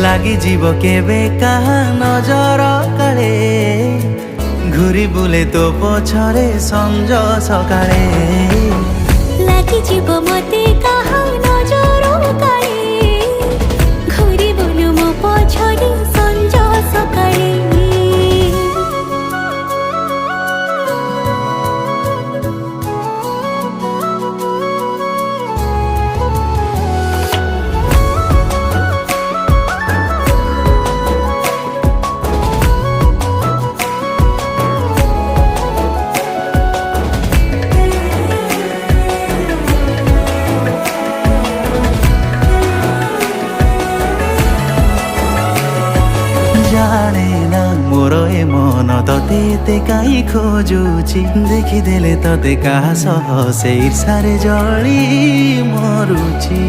লাগি জীব কেবে কাহা নজর কাଳେ ঘুরি বুলে তো পছরে সঞ্জ সকাଳେ লাগি জীব মতে কাহা নজর কাଳେ ঘুরি বুলু মো পছরে সঞ্জ সকাଳେ জানে না মোর এ মন ততে এতে কাই খোঁজুছি দেখিদেলে ততে কাহা সহ সেই ঈর্ষারে জଳି মରୁଛି।